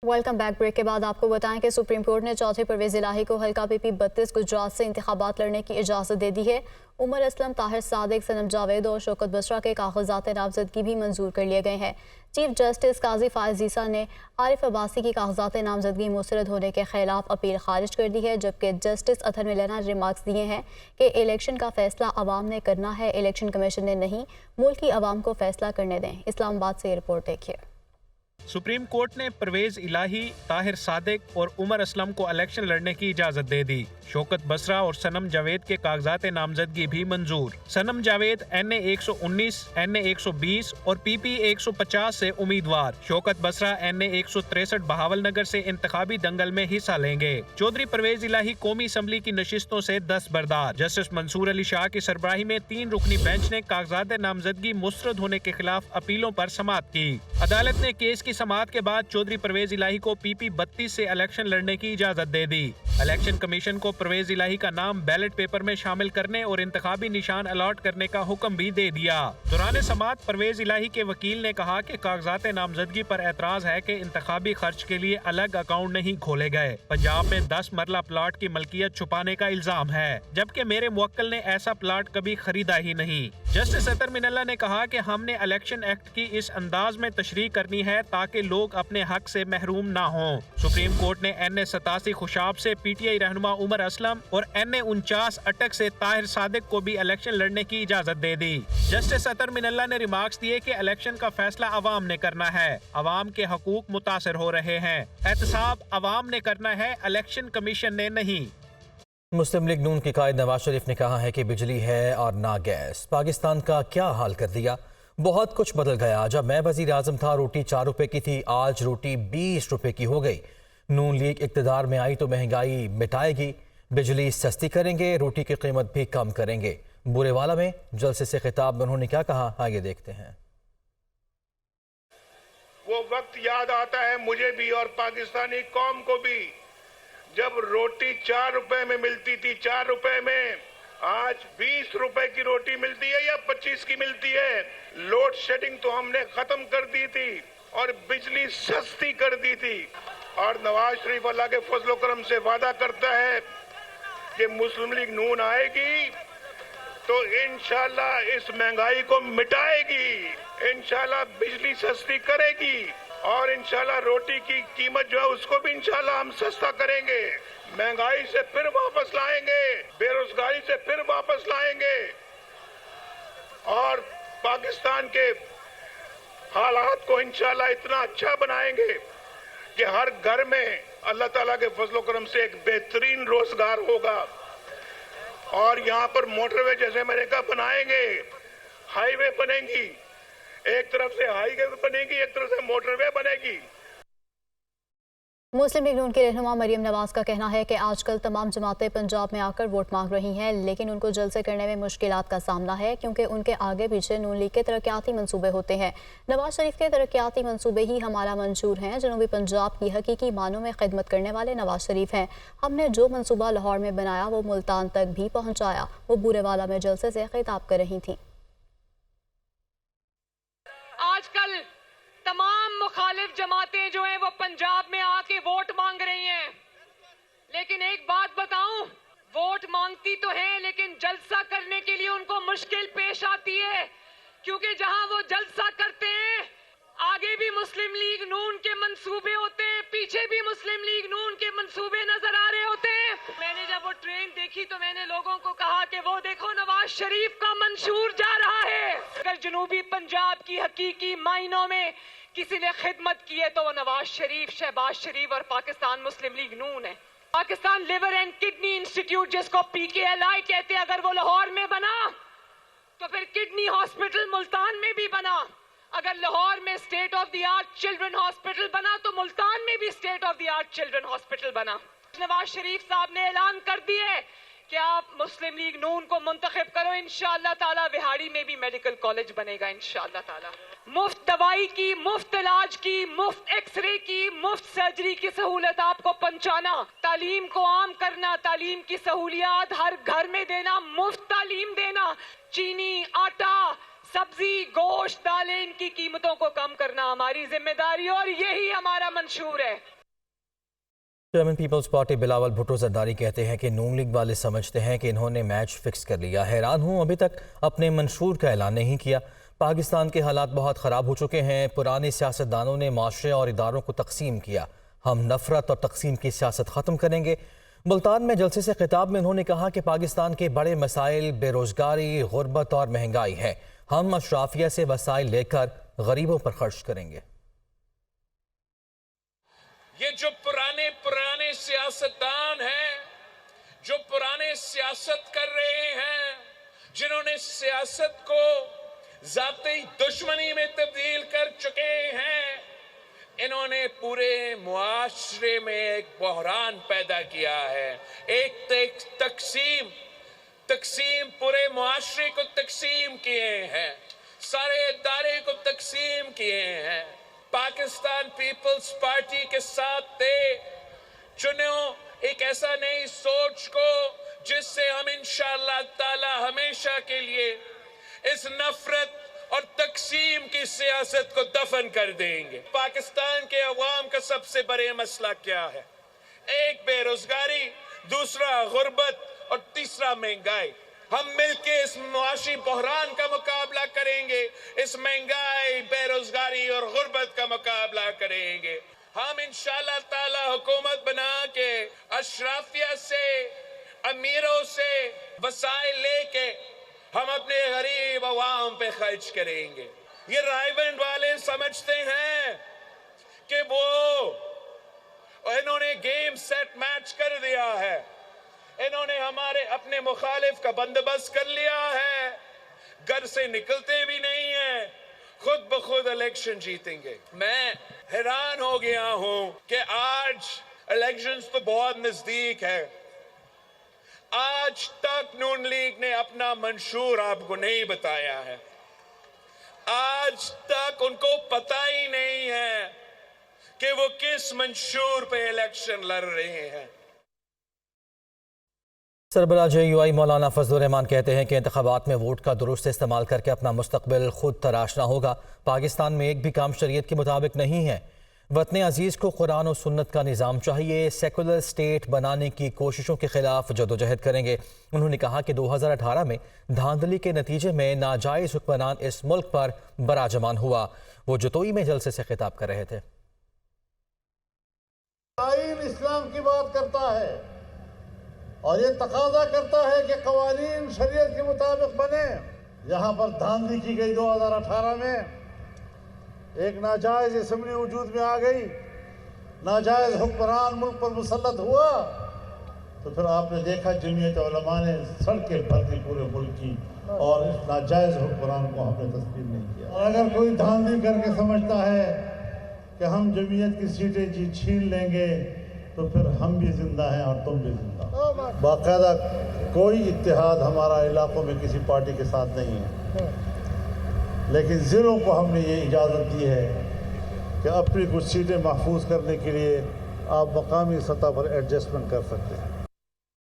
Welcome back. Break के बाद आपको बताएं कि सुप्रीम कोर्ट ने चौथे परवेज इलाही को हल्का PP 32 गुजरात से इंतखाबात लड़ने की इजाज़त दे दी है। उमर असलम, ताहिर सादिक, सनम जावेद और शौकत बसरा के कागजात नामजदगी भी मंजूर कर लिए गए हैं। चीफ जस्टिस काजी फायज ईसा ने आरिफ अब्बासी की कागजात नामजदगी मुस्तरद होने के खिलाफ अपील खारिज कर दी है, जबकि जस्टिस अतहर मिलना ने रिमार्क्स दिए हैं कि इलेक्शन का फैसला अवाम ने करना है, इलेक्शन कमीशन ने नहीं। मुल्क की अवाम को फैसला करने दें। इस्लामाबाद से ये रिपोर्ट देखिए। सुप्रीम कोर्ट ने परवेज इलाही, ताहिर सादिक और उमर असलम को इलेक्शन लड़ने की इजाजत दे दी। शौकत बसरा और सनम जावेद के कागजात नामजदगी भी मंजूर। सनम जावेद NA 119, NA 120 और PP 150 से उम्मीदवार। शौकत बसरा NA 163 बहावलनगर से इंतखाबी दंगल में हिस्सा लेंगे। चौधरी परवेज इलाही कौमी असम्बली की नशिस्तों से दस्तबरदार। जस्टिस मंसूर अली शाह की सरबराही में 3 रुकनी बेंच ने कागजात नामजदगी मुस्तरद होने के खिलाफ अपीलों पर समाअत की। अदालत ने केस की समाअत के बाद चौधरी परवेज इलाही को PP 32 से इलेक्शन लड़ने की इजाजत दे दी। इलेक्शन कमीशन को परवेज इलाही का नाम बैलेट पेपर में शामिल करने और इंतखाबी निशान अलॉट करने का हुक्म भी दे दिया। दौरान समाअत परवेज इलाही के वकील ने कहा कि कागजात नामजदगी पर एतराज है कि इंतखाबी खर्च के लिए अलग अकाउंट नहीं खोले गए। पंजाब में 10 मरला प्लाट की मलकियत छुपाने का इल्जाम है, जबकि मेरे मुवक्किल ने ऐसा प्लाट कभी खरीदा ही नहीं। जस्टिस अतहर मिनल्ला ने कहा कि हमने इलेक्शन एक्ट की इस अंदाज में तशरीह करनी है ताकि लोग अपने हक से महरूम ना हों। सुप्रीम कोर्ट ने NA 87 खुशाब से PTI रहनुमा उमर असलम और NA 49 अटक से ताहिर सादिक को भी इलेक्शन लड़ने की इजाजत दे दी। जस्टिस अतहर मिनल्ला ने रिमार्क्स दिए कि इलेक्शन का फैसला अवाम ने करना है, अवाम के हकूक मुतासर हो रहे हैं, एहतसाब अवाम ने करना है, इलेक्शन कमीशन ने नहीं। मुस्लिम लीग नून के कायद नवाज शरीफ ने कहा है कि बिजली है और ना गैस। पाकिस्तान का क्या हाल कर दिया, बहुत कुछ बदल गया। जब मैं वजीर आजम था रोटी 4 रुपए की थी, आज रोटी 20 रुपए की हो गई। नून लीग इक़्तिदार में आई तो महंगाई मिटाएगी, बिजली सस्ती करेंगे, रोटी की कीमत भी कम करेंगे। बुरेवाला में जलसे से खिताब में उन्होंने क्या कहा, आगे देखते हैं। वो वक्त याद आता है मुझे भी और पाकिस्तानी कौम को भी, जब रोटी 4 रुपए में मिलती थी। 4 रुपए में आज 20 रुपए की रोटी मिलती है या 25 की मिलती है। लोड शेडिंग तो हमने खत्म कर दी थी और बिजली सस्ती कर दी थी। और नवाज शरीफ अल्लाह के फजल करम से वादा करता है कि मुस्लिम लीग नून आएगी तो इंशाल्लाह इस महंगाई को मिटाएगी, इंशाल्लाह बिजली सस्ती करेगी और इंशाल्लाह रोटी की कीमत जो है उसको भी इंशाल्लाह हम सस्ता करेंगे। महंगाई से फिर वापस लाएंगे, बेरोजगारी से फिर वापस लाएंगे और पाकिस्तान के हालात को इंशाल्लाह इतना अच्छा बनाएंगे कि हर घर में अल्लाह ताला के फजल करम से एक बेहतरीन रोजगार होगा। और यहाँ पर मोटरवे जैसे मैंने कहा बनाएंगे, हाईवे बनेंगी, एक तरफ से हाईवे बनेगी, एक तरफ से मोटरवे बनेगी। मुस्लिम लीग नून के रहनुमा मरियम नवाज का कहना है कि आजकल तमाम जमातें पंजाब में आकर वोट मांग रही हैं, लेकिन उनको जलसे करने में मुश्किलात का सामना है क्योंकि उनके आगे पीछे नून लीग के तरक्याती मंसूबे होते हैं। नवाज शरीफ के तरक्याती मंसूबे ही हमारा मंशूर हैं। जनूबी पंजाब की हकीकी मानों में खिदमत करने वाले नवाज शरीफ हैं। हमने जो मंसूबा लाहौर में बनाया वो मुल्तान तक भी पहुँचाया। वो बुरेवाला में जलसे से खिताब कर रही थी। आजकल तमाम मुखालिफ जमातें जो हैं वो पंजाब में आके वोट मांग रही हैं, लेकिन एक बात बताऊं, वोट मांगती तो हैं लेकिन जलसा करने के लिए उनको मुश्किल पेश आती है, क्योंकि जहां वो जलसा करते हैं आगे भी मुस्लिम लीग नून के मंसूबे होते हैं, पीछे भी मुस्लिम लीग नून के मंसूबे नजर आ रहे होते हैं। मैंने जब वो ट्रेन देखी तो मैंने लोगों को कहा कि वो देखो नवाज शरीफ का मंशूर जा रहा है। अगर जनूबी पंजाब की हकीकी मायनों में किसी ने खिदमत की है तो वो नवाज शरीफ, शहबाज शरीफ और पाकिस्तान मुस्लिम लीग नून है। Pakistan liver and kidney institute जिसको PKLI कहते हैं, अगर वो लाहौर में बना तो फिर किडनी हॉस्पिटल मुल्तान में भी बना। अगर लाहौर में state of the art children hospital बना तो मुल्तान में भी state of the art children hospital बना। नवाज शरीफ साहब ने ऐलान कर दिया है कि आप मुस्लिम लीग नून को मुंतखब करो, इंशाअल्लाह ताला विहाड़ी में भी मेडिकल कॉलेज बनेगा इंशाअल्लाह ताला। मुफ्त दवाई की, मुफ्त इलाज की, मुफ्त एक्सरे की, मुफ्त सर्जरी की सहूलत आपको पहुंचाना, तालीम को आम करना, तालीम की सहूलियात हर घर में देना, मुफ्त तालीम देना, चीनी, आटा, सब्जी गोश्त दालें इनकी कीमतों को कम करना हमारी जिम्मेदारी है और यही हमारा मंशूर है। चेयरमैन पीपल्स पार्टी बिलावल भुट्टो जरदारी कहते हैं कि नून लीग वाले समझते हैं कि इन्होंने मैच फिक्स कर लिया। हैरान हूं अभी तक अपने मंशूर का ऐलान नहीं किया। पाकिस्तान के हालात बहुत ख़राब हो चुके हैं। पुराने सियासतदानों ने माशरे और इदारों को तकसीम किया। हम नफरत और तकसीम की सियासत ख़त्म करेंगे। मुल्तान में जलसे से खिताब में उन्होंने कहा कि पाकिस्तान के बड़े मसाइल बेरोज़गारी, गुर्बत और महंगाई है। हम अशराफिया से वसाइल लेकर गरीबों पर खर्च करेंगे। ये जो पुराने सियासतदान हैं, जो पुराने सियासत कर रहे हैं, जिन्होंने सियासत को ज़ाती दुश्मनी में तब्दील कर चुके हैं, इन्होंने पूरे मुआशरे में एक बहरान पैदा किया है। एक तकसीम पूरे मुआशरे को तकसीम किए हैं, सारे इदारे को तकसीम किए हैं। पाकिस्तान पीपल्स पार्टी के साथ थे, चुनो एक ऐसा नई सोच को जिससे हम इंशाअल्लाह ताला हमेशा के लिए इस नफरत और तकसीम की सियासत को दफन कर देंगे। पाकिस्तान के अवाम का सबसे बड़े मसला क्या है? एक बेरोजगारी, दूसरा गुर्बत और तीसरा महंगाई। हम मिलके इस मुआशी बहरान का मुकाबला करेंगे, इस महंगाई, बेरोजगारी और गुर्बत का मुकाबला करेंगे। हम इंशाअल्लाह ताला हुकूमत बना के अशराफिया से, अमीरों से वसाइल लेके हम अपने गरीब अवाम पे खर्च करेंगे। ये रायबंद वाले समझते हैं कि इन्होंने गेम सेट मैच कर दिया है, इन्होंने हमारे अपने मुखालिफ का बंदोबस्त कर लिया है, घर से निकलते भी नहीं है, खुद ब खुद इलेक्शन जीतेंगे। मैं हैरान हो गया हूं कि आज इलेक्शंस तो बहुत नजदीक है, आज तक नून लीग ने अपना मंशूर आपको नहीं बताया है। आज तक उनको पता ही नहीं है कि वो किस मंशूर पे इलेक्शन लड़ रहे हैं। सरबराह JUI मौलाना फजलुर रहमान कहते हैं कि इंतखाबात में वोट का दुरुस्त इस्तेमाल करके अपना मुस्तकबिल खुद तराशना होगा। पाकिस्तान में एक भी काम शरीयत के मुताबिक नहीं है। वतन अजीज़ को कुरान और सुन्नत का निज़ाम चाहिए। सेकुलर स्टेट बनाने की कोशिशों के खिलाफ जदोजहद करेंगे। उन्होंने कहा कि 2018 में धांधली के नतीजे में नाजायज़ हुक्मरान इस मुल्क पर बराजमान हुआ। वो जतोई में जलसे से खिताब कर रहे थे। आईन इस्लाम की बात करता है और ये तकाजा करता है कि कवानीन शरीयत के मुताबिक बने। यहाँ पर धांधली की गई 2018 में, एक नाजायज असम्बली वजूद में आ गई, नाजायज हुक्मरान मुल्क पर मुसल्लत हुआ, तो फिर आपने देखा जमीयत उलमा ने सड़कें भर दी पूरे मुल्क की, और इस नाजायज हुक्मरान को हमने तस्लीम नहीं किया। और अगर कोई धांधली करके समझता है कि हम जमीयत की सीटें छीन लेंगे तो फिर हम भी जिंदा हैं और तुम भी जिंदा। बाकायदा कोई इत्तेहाद हमारा इलाकों में किसी पार्टी के साथ नहीं है, लेकिन ज़िलों को हमने ये इजाज़त दी है कि अपनी कुछ सीटें महफूज करने के लिए आप मकामी सतह पर एडजस्टमेंट कर सकते हैं।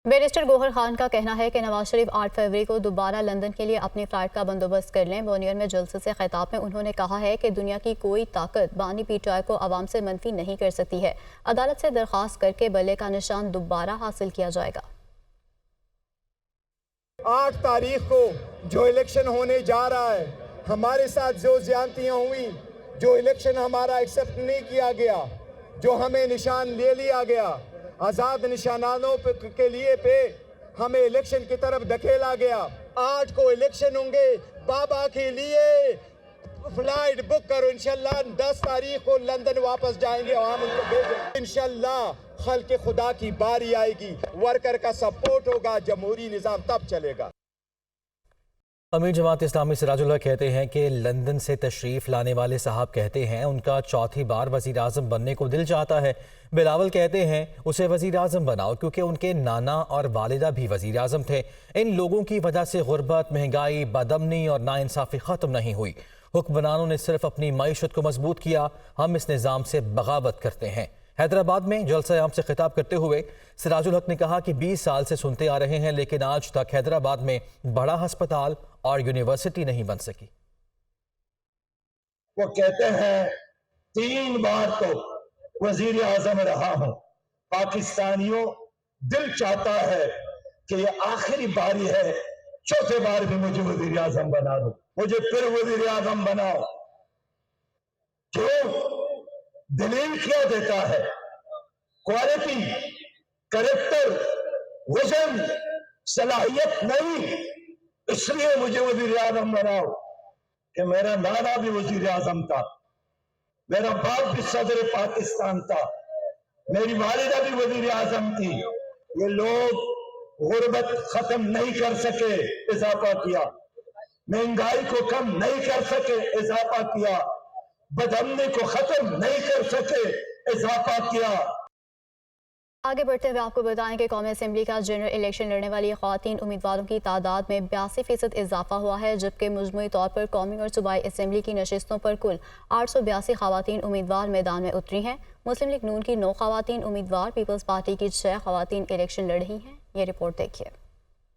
बैरिस्टर गौहर खान का कहना है कि नवाज शरीफ 8 फरवरी को दोबारा लंदन के लिए अपनी फ्लाइट का बंदोबस्त कर लें। बोनियर में जलसे से खिताब में उन्होंने कहा है कि दुनिया की कोई ताकत बानी PTI को आवाम से मनफी नहीं कर सकती है। अदालत से दरख्वास्त करके बल्ले का निशान दोबारा हासिल किया जाएगा। 8 तारीख को जो इलेक्शन होने जा रहा है, हमारे साथ जो ज्यादतियाँ हुई, जो इलेक्शन हमारा एक्सेप्ट नहीं किया गया, जो हमें निशान ले लिया गया, आज़ाद निशानानों के लिए पे हमें इलेक्शन की तरफ धकेला गया। 8 को इलेक्शन होंगे, बाबा के लिए फ्लाइट बुक करो। इंशाल्लाह 10 तारीख को लंदन वापस जाएंगे और हम उनको भेजेंगे। इंशाल्लाह खल्क़ खुदा की बारी आएगी, वर्कर का सपोर्ट होगा, जमहूरी निज़ाम तब चलेगा। अमीर जमात इस्लामी सिराजुल हक कहते हैं कि लंदन से तशरीफ़ लाने वाले साहब कहते हैं उनका चौथी बार वज़ीर आज़म बनने को दिल चाहता है। बिलावल कहते हैं उसे वज़ीर आज़म बनाओ क्योंकि उनके नाना और वालिदा भी वज़ीर आज़म थे। इन लोगों की वजह से गुर्बत, महंगाई, बदअमनी और नाइंसाफ़ी ख़त्म नहीं हुई। हुक्मरानों ने सिर्फ अपनी मईशत को मजबूत किया। हम इस निज़ाम से बगावत करते हैं। हैदराबाद में जलसा आम से खिताब करते हुए सिराजुल हक ने कहा कि 20 साल से सुनते आ रहे हैं, लेकिन आज तक हैदराबाद में बड़ा हस्पताल और यूनिवर्सिटी नहीं बन सकी। وہ کہتے ہیں 3 بار تو وزیر اعظم رہا ہوں، پاکستانیوں دل چاہتا ہے کہ یہ آخری باری ہے، چوتھے بار بھی مجھے وزیر اعظم بنا دو، مجھے پھر وزیر اعظم بناؤ۔ کیوں؟ دلیل کیا دیتا ہے؟ کوالٹی، کریکٹر، وژن، صلاحیت نہیں، اس لیے مجھے وزیر اعظم بناؤ کہ میرا نانا بھی وزیر اعظم تھا، میرا باپ بھی صدر پاکستان تھا، میری والدہ بھی وزیر اعظم تھی۔ یہ لوگ غربت ختم نہیں کر سکے، اضافہ کیا، مہنگائی کو کم نہیں کر سکے، اضافہ کیا، بدامنی کو ختم نہیں کر سکے، اضافہ کیا۔ آگے بڑھتے ہوئے آپ کو بتائیں کہ قومی اسمبلی کا جنرل الیکشن لڑنے والی خواتین امیدواروں کی تعداد میں 82% اضافہ ہوا ہے، جبکہ مجموعی طور پر قومی اور صوبائی اسمبلی کی نشستوں پر کل 882 خواتین امیدوار میدان میں اتری ہیں۔ مسلم لیگ نون کی 9 خواتین امیدوار، پیپلز پارٹی کی 6 خواتین الیکشن لڑ رہی ہیں۔ یہ رپورٹ دیکھیے۔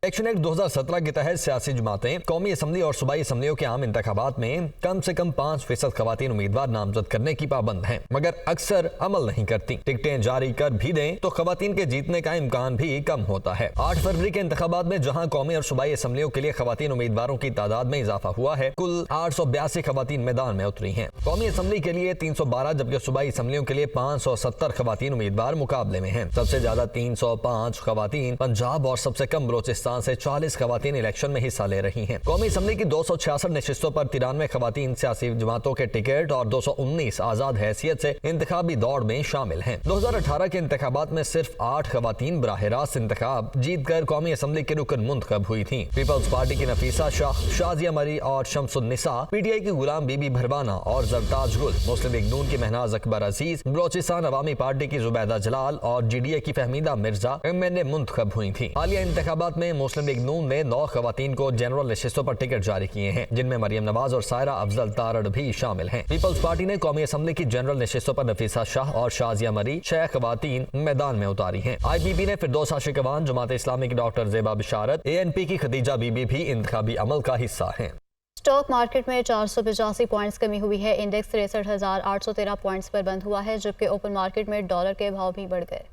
الیکشن ایکٹ 2017 کے تحت سیاسی جماعتیں قومی اسمبلی اور صوبائی اسمبلیوں کے عام انتخابات میں کم سے کم 5% خواتین امیدوار نامزد کرنے کی پابند ہیں، مگر اکثر عمل نہیں کرتی۔ ٹکٹیں جاری کر بھی دیں تو خواتین کے جیتنے کا امکان بھی کم ہوتا ہے۔ 8 فروری کے انتخابات میں جہاں قومی اور صوبائی اسمبلیوں کے لیے خواتین امیدواروں کی تعداد میں اضافہ ہوا ہے، کل 882 خواتین میدان میں اتری ہیں۔ قومی اسمبلی کے لیے 312 جبکہ صوبائی اسمبلیوں کے لیے 570 خواتین امیدوار مقابلے میں ہیں۔ سب سے زیادہ 305 خواتین پنجاب اور سب سے کم بلوچستان سے 40 خواتین الیکشن میں حصہ لے رہی ہیں۔ قومی اسمبلی کی 266 نشستوں پر 93 خواتین سیاسی جماعتوں کے ٹکٹ اور 219 آزاد حیثیت سے انتخابی دوڑ میں شامل ہیں۔ 2018 کے انتخابات میں صرف 8 خواتین براہ راست انتخاب جیت کر قومی اسمبلی کے رکن منتخب ہوئی تھیں۔ پیپلز پارٹی کی نفیسہ شاہ، شازیہ مری اور شمس النساء، پی ٹی آئی کی غلام بی بی بھروانہ اور زرتاج گل، مسلم لیگ نون کی مہناز اکبر عزیز، بلوچستان عوامی پارٹی کی زبیدہ جلال اور جی ڈی اے کی فہمیدہ مرزا MNA منتخب ہوئی تھیں۔ حالیہ انتخابات میں مسلم لیگ نون نے 9 خواتین کو جنرل نشستوں پر ٹکٹ جاری کیے ہیں، جن میں مریم نواز اور سائرہ افضل تارڑ بھی شامل ہیں۔ پیپلز پارٹی نے قومی اسمبلی کی جنرل نشستوں پر نفیسہ شاہ اور شازیہ مری 6 خواتین میدان میں اتاری ہیں۔ آئی پی پی نے فردوس عاشقوان، جماعت اسلامی کی ڈاکٹر زیبا بشارت، ANP کی خدیجہ بی بی بھی انتخابی عمل کا حصہ ہیں۔ اسٹاک مارکیٹ میں 485 پوائنٹس کمی ہوئی ہے، انڈیکس 63,813 پوائنٹس پر بند ہوا ہے، جبکہ اوپن مارکیٹ میں ڈالر کے بھاؤ بھی بڑھ گئے۔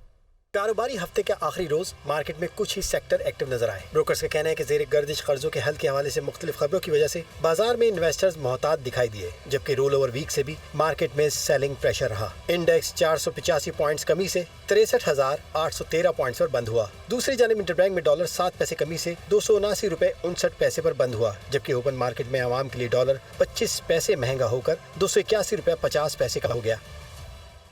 کاروباری ہفتے کے آخری روز مارکیٹ میں کچھ ہی سیکٹر ایکٹیو نظر آئے۔ بروکرز کا کہنا ہے کہ زیر گردش قرضوں کے حل کے حوالے سے مختلف خبروں کی وجہ سے بازار میں انویسٹرز محتاط دکھائی دیے، جبکہ رول اوور ویک سے بھی مارکیٹ میں سیلنگ پریشر رہا۔ انڈیکس 485 پوائنٹس کمی سے 63,813 پوائنٹس پر بند ہوا۔ دوسری جانب انٹر بینک میں ڈالر 7 پیسے کمی سے 279.59 روپے پر بند ہوا، جبکہ اوپن مارکیٹ میں عوام کے لیے ڈالر 25 پیسے مہنگا ہو کر 281.50 روپے کا ہو گیا۔